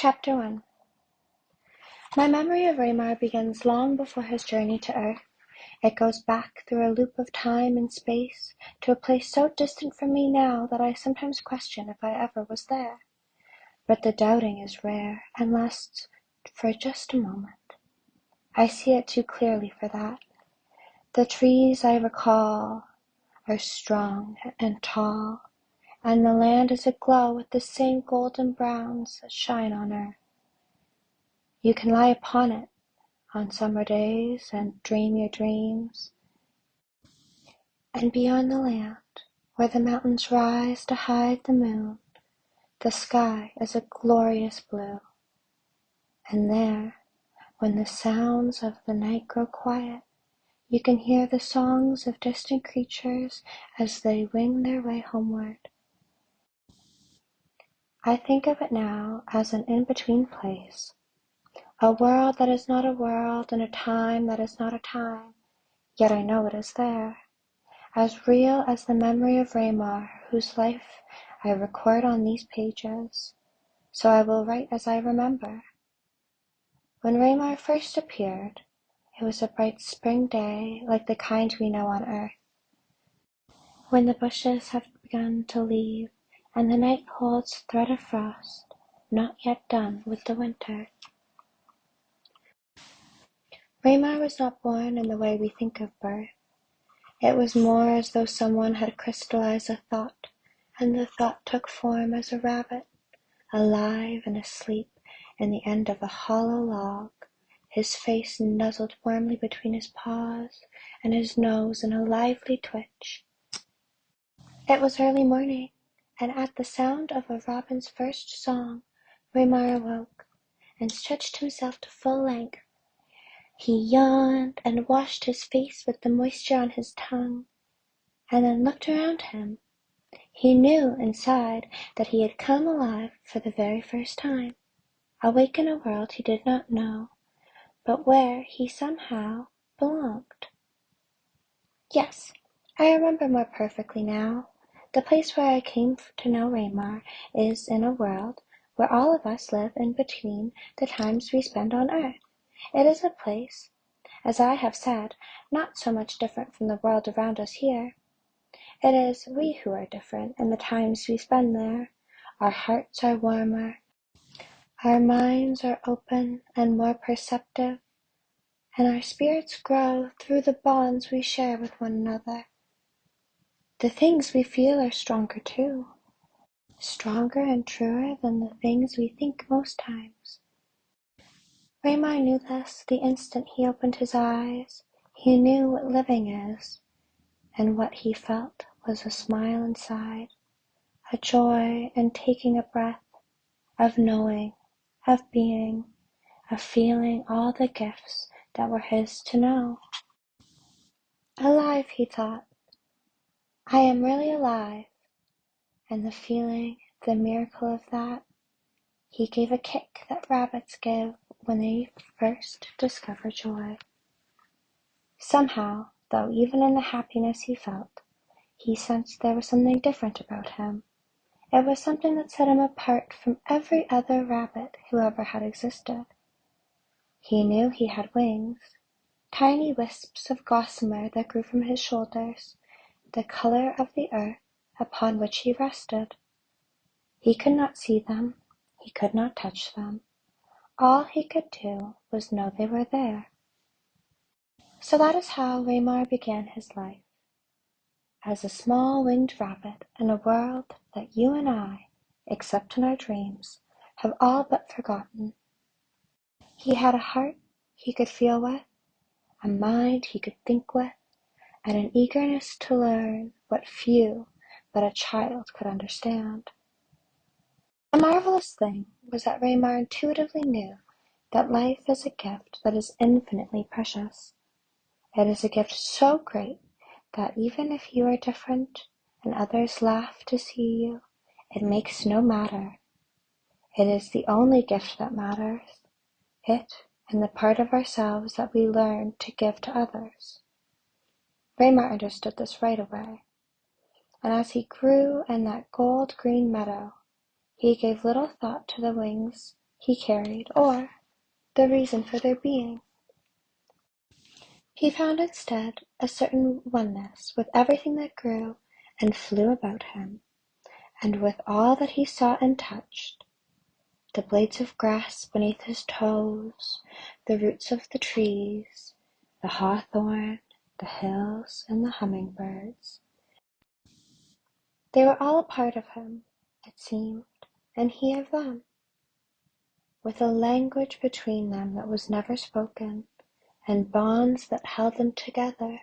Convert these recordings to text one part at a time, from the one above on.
Chapter 1. My memory of Ramar begins long before his journey to Earth. It goes back through a loop of time and space to a place so distant from me now that I sometimes question if I ever was there. But the doubting is rare and lasts for just a moment. I see it too clearly for that. The trees I recall are strong and tall, and the land is aglow with the same golden browns that shine on Earth. You can lie upon it on summer days and dream your dreams. And beyond the land, where the mountains rise to hide the moon, the sky is a glorious blue. And there, when the sounds of the night grow quiet, you can hear the songs of distant creatures as they wing their way homeward. I think of it now as an in-between place, a world that is not a world and a time that is not a time, yet I know it is there, as real as the memory of Ramar, whose life I record on these pages. So I will write as I remember. When Ramar first appeared, it was a bright spring day like the kind we know on Earth, when the bushes have begun to leave and the night holds thread of frost, not yet done with the winter. Ramar was not born in the way we think of birth. It was more as though someone had crystallized a thought, and the thought took form as a rabbit, alive and asleep in the end of a hollow log, his face nuzzled warmly between his paws, and his nose in a lively twitch. It was early morning, and at the sound of a robin's first song, Ramar awoke, and stretched himself to full length. He yawned and washed his face with the moisture on his tongue, and then looked around him. He knew inside that he had come alive for the very first time, awake in a world he did not know, but where he somehow belonged. Yes, I remember more perfectly now. The place where I came to know Ramar is in a world where all of us live in between the times we spend on Earth. It is a place, as I have said, not so much different from the world around us here. It is we who are different in the times we spend there. Our hearts are warmer, our minds are open and more perceptive, and our spirits grow through the bonds we share with one another. The things we feel are stronger too, stronger and truer than the things we think most times. Ramar knew this the instant he opened his eyes. He knew what living is, and what he felt was a smile inside, a joy in taking a breath, of knowing, of being, of feeling all the gifts that were his to know. Alive, he thought. I am really alive, and the feeling, the miracle of that, he gave a kick that rabbits give when they first discover joy. Somehow, though, even in the happiness he felt, he sensed there was something different about him. It was something that set him apart from every other rabbit who ever had existed. He knew he had wings, tiny wisps of gossamer that grew from his shoulders, the color of the earth upon which he rested. He could not see them, he could not touch them. All he could do was know they were there. So that is how Ramar began his life, as a small winged rabbit in a world that you and I, except in our dreams, have all but forgotten. He had a heart he could feel with, a mind he could think with, and an eagerness to learn what few but a child could understand. The marvelous thing was that Ramar intuitively knew that life is a gift that is infinitely precious. It is a gift so great that even if you are different and others laugh to see you, it makes no matter. It is the only gift that matters, it and the part of ourselves that we learn to give to others. Ramar understood this right away, and as he grew in that gold-green meadow, he gave little thought to the wings he carried, or the reason for their being. He found instead a certain oneness with everything that grew and flew about him, and with all that he saw and touched, the blades of grass beneath his toes, the roots of the trees, the hawthorn, the hills, and the hummingbirds. They were all a part of him, it seemed, and he of them, with a language between them that was never spoken, and bonds that held them together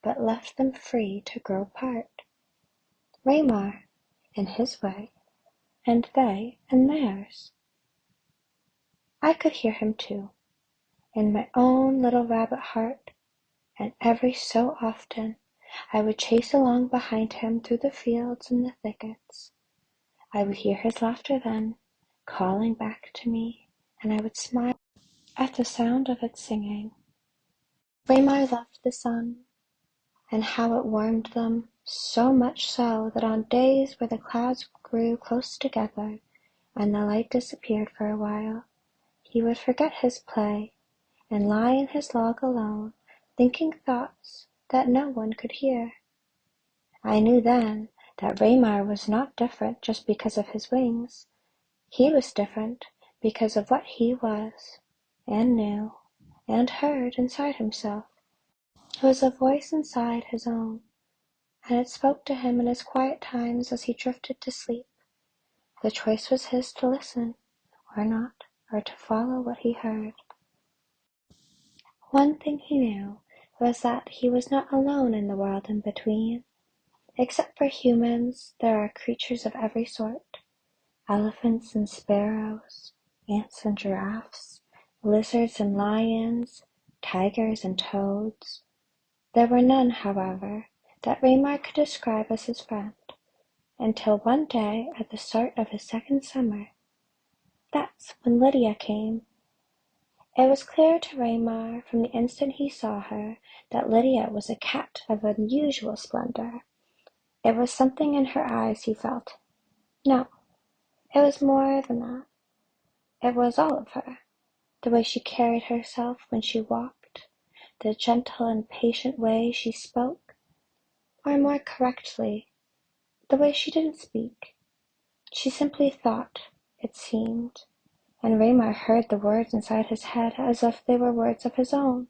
but left them free to grow apart. Ramar, in his way, and they in theirs. I could hear him too, in my own little rabbit heart, and every so often I would chase along behind him through the fields and the thickets. I would hear his laughter then, calling back to me, and I would smile at the sound of its singing. Ramar loved the sun, and how it warmed them, so much so that on days where the clouds grew close together and the light disappeared for a while, he would forget his play and lie in his log alone, thinking thoughts that no one could hear. I knew then that Ramar was not different just because of his wings. He was different because of what he was, and knew, and heard inside himself. It was a voice inside his own, and it spoke to him in his quiet times as he drifted to sleep. The choice was his to listen, or not, or to follow what he heard. One thing he knew was that he was not alone in the world in between. Except for humans, there are creatures of every sort: elephants and sparrows, ants and giraffes, lizards and lions, tigers and toads. There were none, however, that Ramar could describe as his friend, until one day at the start of his second summer. That's when Lydia came. It was clear to Ramar from the instant he saw her that Lydia was a cat of unusual splendor. It was something in her eyes, he felt. No, it was more than that. It was all of her. The way she carried herself when she walked, the gentle and patient way she spoke, or more correctly, the way she didn't speak. She simply thought, it seemed, and Ramar heard the words inside his head as if they were words of his own.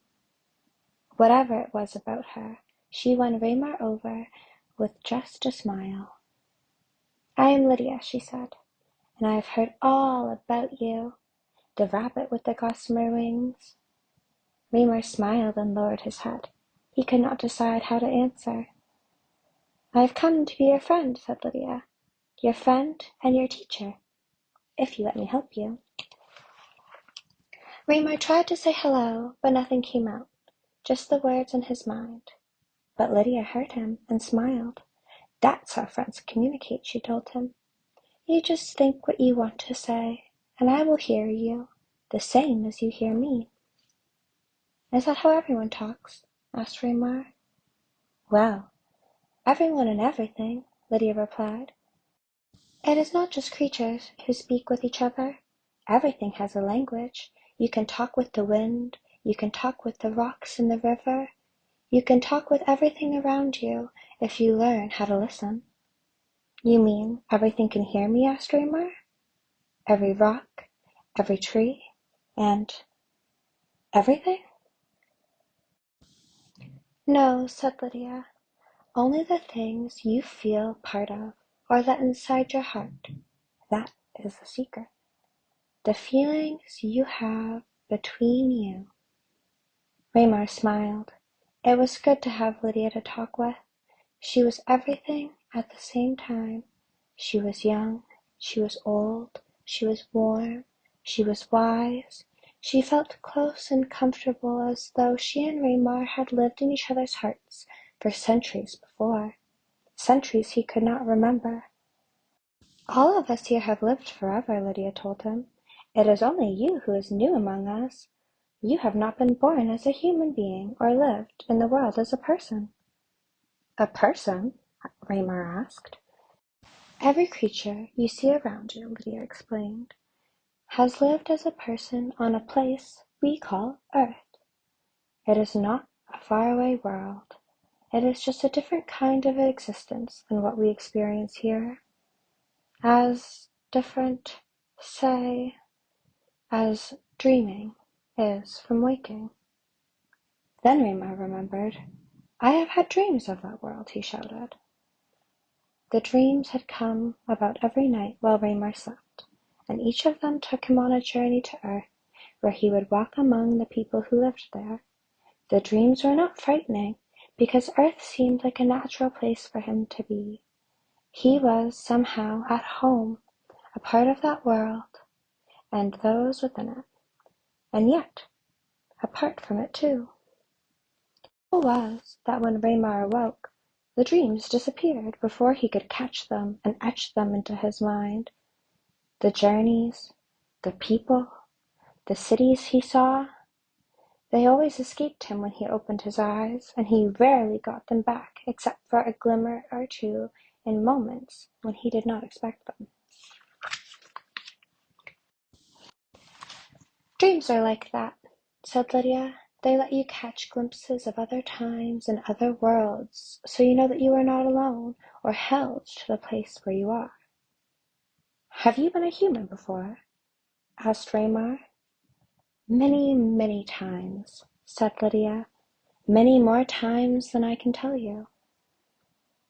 Whatever it was about her, she won Ramar over with just a smile. "I am Lydia," she said, "and I have heard all about you, the rabbit with the gossamer wings." Ramar smiled and lowered his head. He could not decide how to answer. "I have come to be your friend," said Lydia. "Your friend and your teacher, if you let me help you." Ramar tried to say hello, but nothing came out, just the words in his mind. But Lydia heard him and smiled. "That's how friends communicate," she told him. "You just think what you want to say, and I will hear you, the same as you hear me." "Is that how everyone talks?" asked Ramar. "Well, everyone and everything," Lydia replied. "It is not just creatures who speak with each other. Everything has a language. You can talk with the wind, you can talk with the rocks in the river, you can talk with everything around you if you learn how to listen." "You mean everything can hear me?" asked Ramar. "Every rock, every tree, and everything?" "No," said Lydia. "Only the things you feel part of, or that inside your heart. That is the secret. The feelings you have between you." Ramar smiled. It was good to have Lydia to talk with. She was everything at the same time. She was young, she was old, she was warm, she was wise. She felt close and comfortable, as though she and Ramar had lived in each other's hearts for centuries before, centuries he could not remember. "All of us here have lived forever," Lydia told him. "It is only you who is new among us. You have not been born as a human being or lived in the world as a person." "A person?" Ramar asked. "Every creature you see around you," Lydia explained, has lived as a person on a place we call Earth. It is not a faraway world. It is just a different kind of existence than what we experience here. As different, say, as dreaming is from waking. Then Ramar remembered. I have had dreams of that world, he shouted. The dreams had come about every night while Ramar slept, and each of them took him on a journey to Earth, where he would walk among the people who lived there. The dreams were not frightening, because Earth seemed like a natural place for him to be. He was somehow at home, a part of that world, and those within it, and yet apart from it too. It was that when Ramar awoke, the dreams disappeared before he could catch them and etch them into his mind. The journeys, the people, the cities he saw, they always escaped him when he opened his eyes, and he rarely got them back except for a glimmer or two in moments when he did not expect them. Dreams are like that, said Lydia. They let you catch glimpses of other times and other worlds, so you know that you are not alone or held to the place where you are. Have you been a human before? Asked Ramar. Many, many times, said Lydia. Many more times than I can tell you.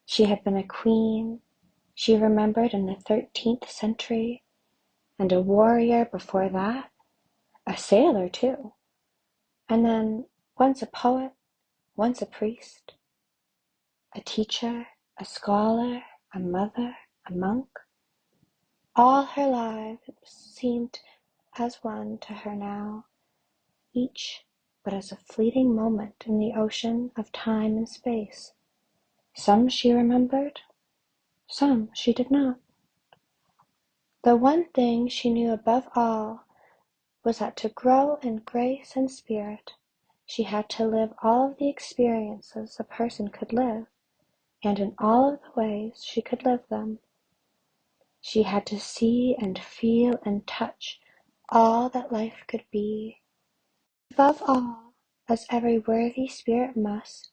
She had been a queen, she remembered, in the 13th century, and a warrior before that, a sailor too, and then once a poet, once a priest, a teacher, a scholar, a mother, a monk. All her life seemed as one to her now, each but as a fleeting moment in the ocean of time and space. Some she remembered, some she did not. The one thing she knew above all was that to grow in grace and spirit, she had to live all of the experiences a person could live, and in all of the ways she could live them. She had to see and feel and touch all that life could be. Above all, as every worthy spirit must,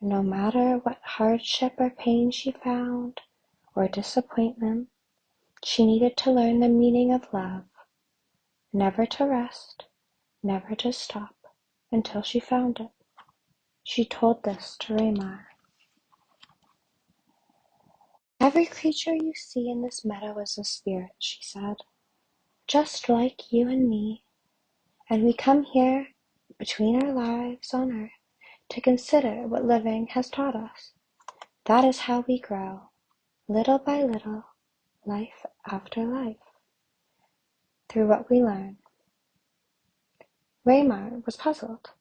no matter what hardship or pain she found, or disappointment, she needed to learn the meaning of love, never to rest, never to stop, until she found it. She told this to Ramar. Every creature you see in this meadow is a spirit, she said, just like you and me, and we come here between our lives on earth to consider what living has taught us. That is how we grow, little by little, life after life, through what we learn. Ramar was puzzled.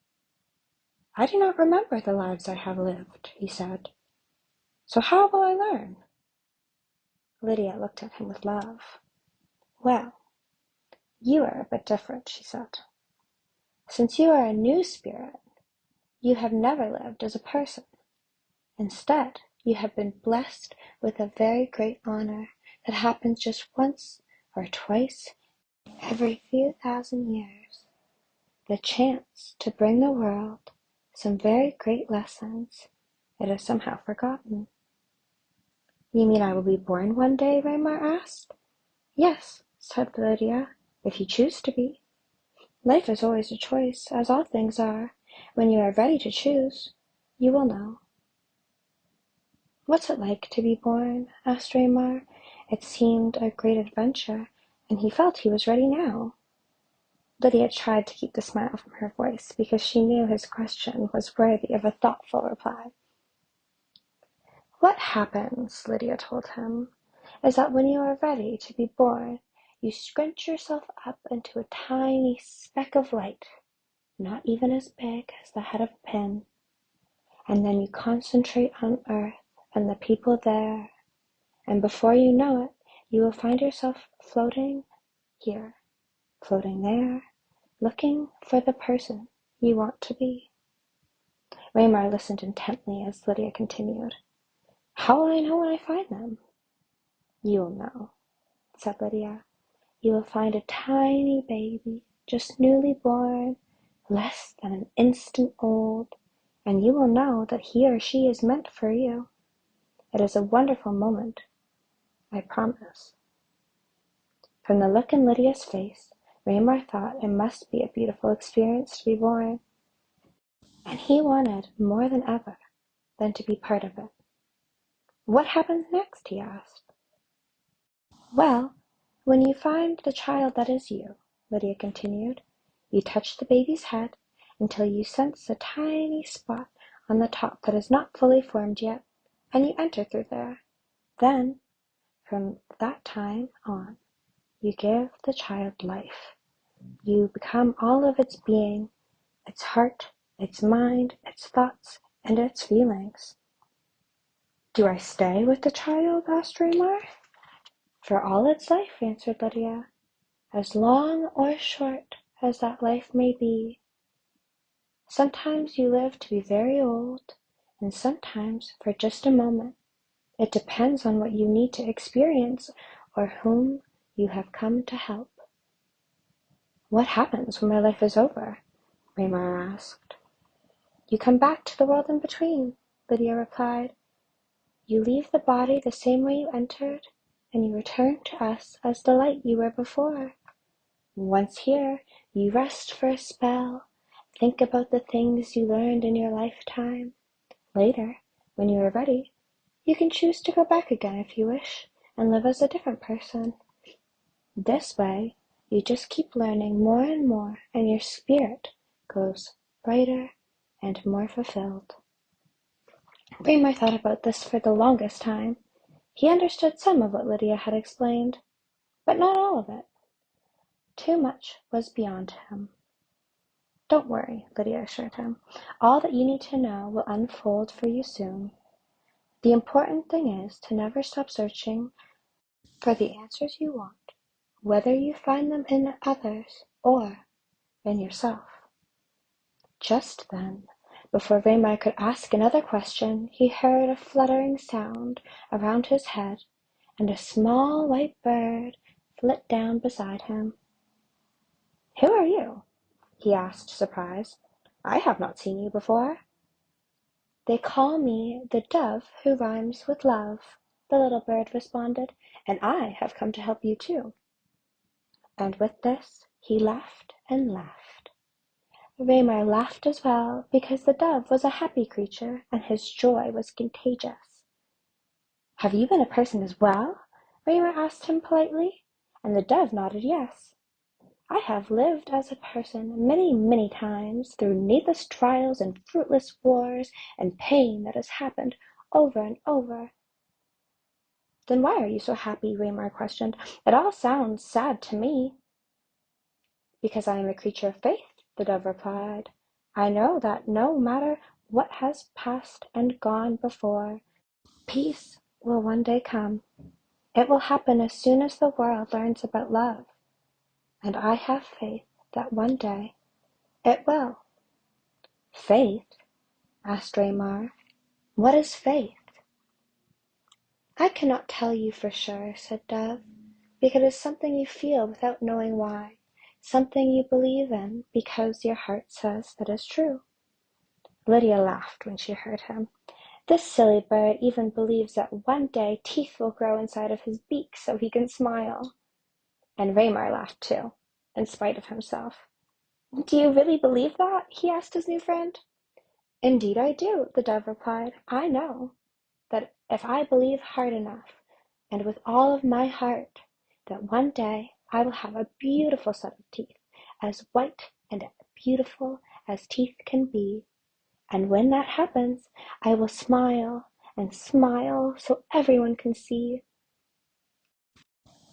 I do not remember the lives I have lived, he said. So how will I learn? Lydia looked at him with love. Well, you are a bit different, she said. Since you are a new spirit, you have never lived as a person. Instead, you have been blessed with a very great honor that happens just once or twice every few thousand years. The chance to bring the world some very great lessons it has somehow forgotten. You mean I will be born one day? Ramar asked. Yes, said Lydia, if you choose to be. Life is always a choice, as all things are. When you are ready to choose, you will know. What's it like to be born? Asked Ramar. It seemed a great adventure, and he felt he was ready now. Lydia tried to keep the smile from her voice, because she knew his question was worthy of a thoughtful reply. What happens, Lydia told him, is that when you are ready to be born, you scrunch yourself up into a tiny speck of light, not even as big as the head of a pin, and then you concentrate on Earth and the people there, and before you know it, you will find yourself floating here, floating there, looking for the person you want to be. Ramar listened intently as Lydia continued. How will I know when I find them? You will know, said Lydia. you will find a tiny baby, just newly born, less than an instant old, and you will know that he or she is meant for you. It is a wonderful moment, I promise." From the look in Lydia's face, Ramar thought it must be a beautiful experience to be born, and he wanted more than ever than to be part of it. "What happens next?" he asked. "Well, when you find the child that is you," Lydia continued, "you touch the baby's head until you sense a tiny spot on the top that is not fully formed yet, and you enter through there. Then, from that time on, you give the child life. You become all of its being, its heart, its mind, its thoughts, and its feelings." "Do I stay with the child?" asked Ramar. "For all its life," answered Lydia, "as long or short as that life may be. Sometimes you live to be very old, and sometimes for just a moment. It depends on what you need to experience or whom you have come to help." "What happens when my life is over?" Ramar asked. "You come back to the world in between," Lydia replied. "You leave the body the same way you entered, and you return to us as the light you were before. Once here, you rest for a spell, think about the things you learned in your lifetime. Later, when you are ready, you can choose to go back again if you wish, and live as a different person. This way, you just keep learning more and more, and your spirit grows brighter and more fulfilled." Ramar thought about this for the longest time. He understood some of what Lydia had explained, but not all of it. Too much was beyond him. "Don't worry," Lydia assured him. "All that you need to know will unfold for you soon. The important thing is to never stop searching for the answers you want, whether you find them in others or in yourself." Just then, before Ramar could ask another question, he heard a fluttering sound around his head, and a small white bird flit down beside him. "Who are you?" he asked, surprised. "I have not seen you before." "They call me the dove who rhymes with love," the little bird responded, "and I have come to help you too." And with this, he laughed and laughed. Ramar laughed as well, because the dove was a happy creature, and his joy was contagious. "Have you been a person as well?" Ramar asked him politely, and the dove nodded yes. "I have lived as a person many, many times, through needless trials and fruitless wars, and pain that has happened over and over." "Then why are you so happy?" Ramar questioned. "It all sounds sad to me." "Because I am a creature of faith," the dove replied. "I know that no matter what has passed and gone before, peace will one day come. It will happen as soon as the world learns about love, and I have faith that one day it will." "Faith?" asked Ramar. "What is faith?" "I cannot tell you for sure," said Dove, "because it is something you feel without knowing why, something you believe in because your heart says it is true." Lydia laughed when she heard him. "This silly bird even believes that one day teeth will grow inside of his beak so he can smile." And Ramar laughed too, in spite of himself. "Do you really believe that?" he asked his new friend. "Indeed I do," the dove replied. "I know that if I believe hard enough, and with all of my heart, that one day I will have a beautiful set of teeth, as white and beautiful as teeth can be. And when that happens, I will smile and smile so everyone can see."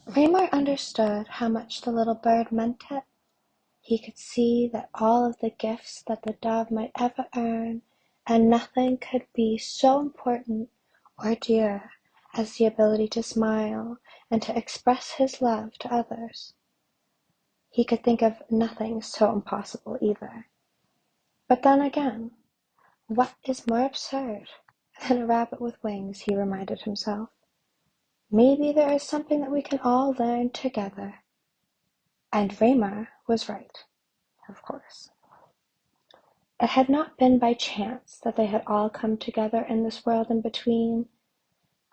Ramar understood how much the little bird meant it. He could see that all of the gifts that the dove might ever earn, and nothing could be so important or dear as the ability to smile and to express his love to others. He could think of nothing so impossible either. But then again, what is more absurd than a rabbit with wings, he reminded himself. Maybe there is something that we can all learn together. And Ramar was right, of course. It had not been by chance that they had all come together in this world in between.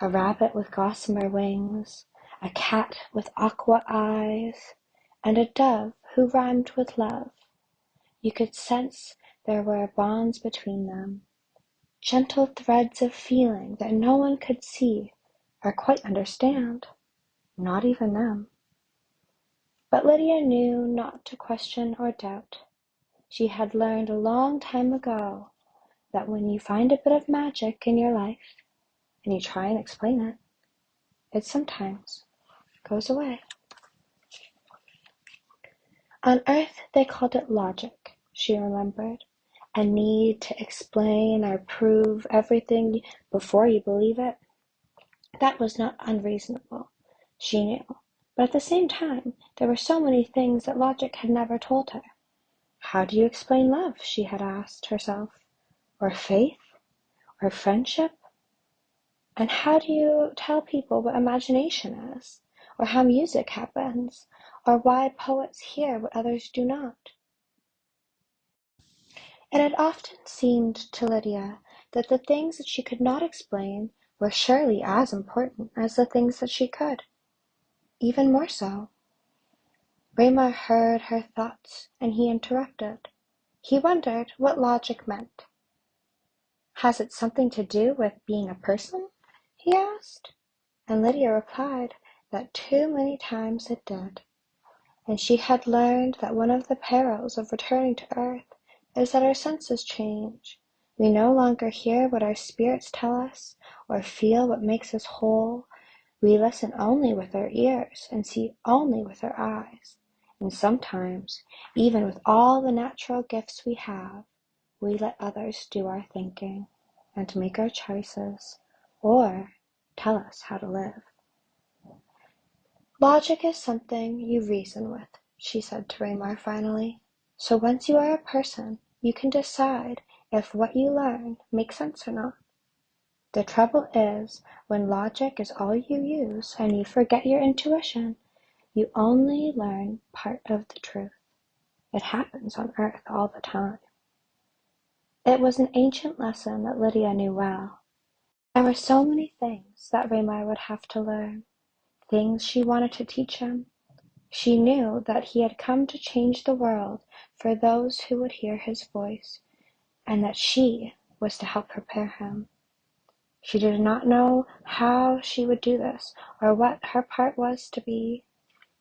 A rabbit with gossamer wings, a cat with aqua eyes, and a dove who rhymed with love. You could sense there were bonds between them, gentle threads of feeling that no one could see or quite understand, not even them. But Lydia knew not to question or doubt. She had learned a long time ago that when you find a bit of magic in your life and you try and explain it, it sometimes goes away. On Earth they called it logic, she remembered, a need to explain or prove everything before you believe it. That was not unreasonable, she knew, but at the same time there were so many things that logic had never told her. How do you explain love, she had asked herself, or faith, or friendship? And how do you tell people what imagination is, or how music happens, or why poets hear what others do not? It had often seemed to Lydia that the things that she could not explain were surely as important as the things that she could, even more so. Ramar heard her thoughts, and he interrupted. He wondered what logic meant. Has it something to do with being a person? He asked, and Lydia replied that too many times it did. And she had learned that one of the perils of returning to earth is that our senses change. We no longer hear what our spirits tell us, or feel what makes us whole. We listen only with our ears and see only with our eyes. And sometimes, even with all the natural gifts we have, we let others do our thinking and make our choices, or tell us how to live. Logic is something you reason with, she said to Ramar finally. So once you are a person, you can decide if what you learn makes sense or not. The trouble is, when logic is all you use and you forget your intuition, you only learn part of the truth. It happens on Earth all the time. It was an ancient lesson that Lydia knew well. There were so many things that Ramar would have to learn, things she wanted to teach him. She knew that he had come to change the world for those who would hear his voice, and that she was to help prepare him. She did not know how she would do this, or what her part was to be.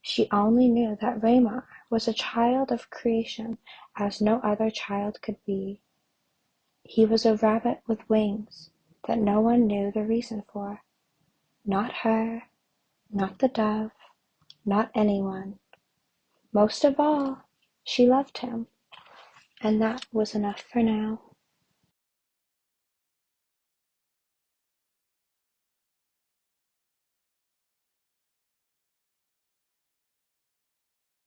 She only knew that Ramar was a child of creation as no other child could be. He was a rabbit with wings that no one knew the reason for. Not her, not the dove, not anyone. Most of all, she loved him, and that was enough for now.